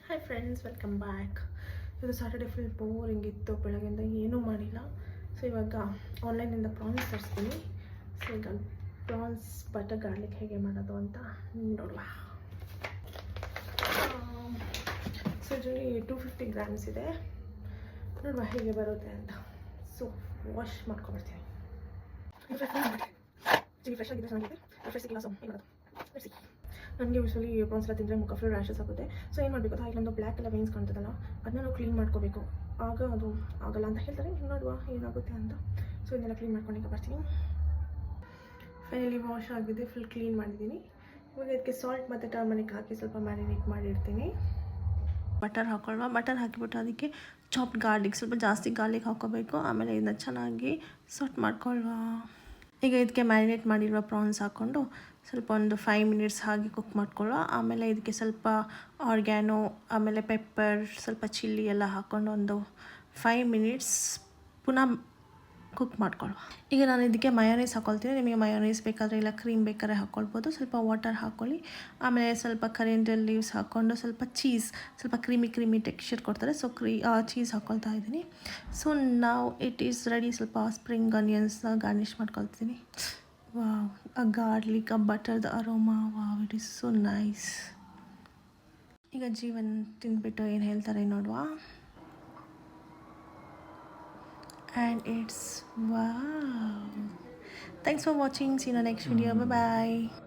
Hi friends, welcome back. ಇದು Saturday full boring ಇತ್ತು, ಬೆಳಗ್ಗೆಯಿಂದ ಏನೂ ಮಾಡಿಲ್ಲ. ಸೊ ಇವಾಗ ಆನ್ಲೈನಿಂದ ಪ್ರಾನ್ಸ್ ತರಿಸ್ತೀನಿ. ಸೊ ಈಗ ಪ್ರಾನ್ಸ್ ಬಟರ್ ಗಾರ್ಲಿಕ್ ಹೇಗೆ ಮಾಡೋದು ಅಂತ ನೋಡುವ. ಸೊ ಇದರಲ್ಲಿ 250 ಗ್ರಾಮ್ಸ್ ಇದೆ. ನೋಡುವ ಹೇಗೆ ಬರುತ್ತೆ ಅಂತ. So wash ಮಾಡ್ಕೊಬರ್ತೀನಿ. ಫ್ರೆಶ್ ಆಗಿದೆ, ಚೆನ್ನಾಗಿದೆ. ಫ್ರೆಶ್ ಸಿಕ್ಕಿಲ್ಲ, ಸೊ ಏನು ಮಾಡೋದು ಸಿ. ನನಗೆ ಯೂಶ್ವಲಿ ಪ್ರಾನ್ಸ್ ಎಲ್ಲ ತಿಂದರೆ ಮುಖ ಫುಲ್ ರ್ಯಾಷಸ್ ಆಗುತ್ತೆ. ಸೊ ಏನು ಮಾಡಬೇಕು ಗೊತ್ತಾ, ಇಲ್ಲೊಂದು ಬ್ಲ್ಯಾಕ್ ಎಲ್ಲ ವೇನ್ಸ್ ಕಾಣ್ತದಲ್ಲ, ಅದನ್ನ ನಾವು ಕ್ಲೀನ್ ಮಾಡ್ಕೋಬೇಕು. ಆಗ ಅದು ಆಗಲ್ಲ ಅಂತ ಹೇಳ್ತಾರೆ. ನೋಡುವ ಏನಾಗುತ್ತೆ ಅಂತ. ಸೊ ಇದನ್ನೆಲ್ಲ ಕ್ಲೀನ್ ಮಾಡ್ಕೊಂಡು ಬರ್ತೀನಿ. ಫೈನಲಿ ವಾಶ್ ಆಗಿದೆ, ಫುಲ್ ಕ್ಲೀನ್ ಮಾಡಿದ್ದೀನಿ. ಇವಾಗ ಇದಕ್ಕೆ ಸಾಲ್ಟ್ ಮತ್ತು ಟರ್ಮರಿಕ್ ಹಾಕಿ ಸ್ವಲ್ಪ ಮ್ಯಾರಿನೇಟ್ ಮಾಡಿರ್ತೀನಿ. ಬಟರ್ ಹಾಕೊಳ್ಳುವ. ಬಟರ್ ಹಾಕಿಬಿಟ್ಟು ಅದಕ್ಕೆ ಚಾಪ್ಡ್ ಗಾರ್ಲಿಕ್, ಸ್ವಲ್ಪ ಜಾಸ್ತಿ ಗಾರ್ಲಿಕ್ ಹಾಕೋಬೇಕು. ಆಮೇಲೆ ಇದನ್ನ ಚೆನ್ನಾಗಿ ಸಾಟ್ ಮಾಡ್ಕೊಳ್ಳುವ. ಈಗ ಇದಕ್ಕೆ ಮ್ಯಾರಿನೇಟ್ ಮಾಡಿರುವ ಪ್ರಾನ್ಸ್ ಹಾಕ್ಕೊಂಡು ಸ್ವಲ್ಪ ಒಂದು 5 ಮಿನಿಟ್ಸ್ ಹಾಗೆ ಕುಕ್ ಮಾಡ್ಕೊಳ್ಳುವ. ಆಮೇಲೆ ಇದಕ್ಕೆ ಸ್ವಲ್ಪ ಆರ್ಗ್ಯಾನೋ, ಆಮೇಲೆ ಪೆಪ್ಪರ್, ಸ್ವಲ್ಪ ಚಿಲ್ಲಿ ಎಲ್ಲ ಹಾಕ್ಕೊಂಡು ಒಂದು 5 ಮಿನಿಟ್ಸ್ ಪುನಃ ಕುಕ್ ಮಾಡ್ಕೊಳ್ಳುವ. ಈಗ ನಾನು ಇದಕ್ಕೆ ಮಯೋನೈಸ್ ಹಾಕ್ಕೊಳ್ತೀನಿ. ನಿಮಗೆ ಮಯೋನೈಸ್ ಬೇಕಾದರೆ ಇಲ್ಲ ಕ್ರೀಮ್ ಬೇಕಾದ್ರೆ ಹಾಕ್ಕೊಳ್ಬೋದು. ಸ್ವಲ್ಪ ವಾಟರ್ ಹಾಕ್ಕೊಳ್ಳಿ. ಆಮೇಲೆ ಸ್ವಲ್ಪ ಕರಿಂಡಲ್ ಲೀವ್ಸ್ ಹಾಕ್ಕೊಂಡು ಸ್ವಲ್ಪ ಚೀಸ್, ಸ್ವಲ್ಪ ಕ್ರೀಮಿ ಟೆಕ್ಸ್ಚರ್ ಕೊಡ್ತಾರೆ. ಸೊ ಚೀಸ್ ಹಾಕ್ಕೊಳ್ತಾ ಇದ್ದೀನಿ. ಸೊ ನಾವು ಇಟ್ ಈಸ್ ರೆಡಿ. ಸ್ವಲ್ಪ ಸ್ಪ್ರಿಂಗ್ ಆನಿಯನ್ಸ್ನ ಗಾರ್ನಿಷ್ ಮಾಡ್ಕೊಳ್ತೀನಿ. ವಾವ್, ಆ ಗಾರ್ಲಿಕ್, ಆ ಬಟರ್ದ aroma, wow, it is so nice. ಈಗ ಜೀವನ್ ತಿಂದ್ಬಿಟ್ಟು ಏನು ಹೇಳ್ತಾರೆ ನೋಡುವ. And it's wow. Thanks for watching. See you in the next video. Bye bye.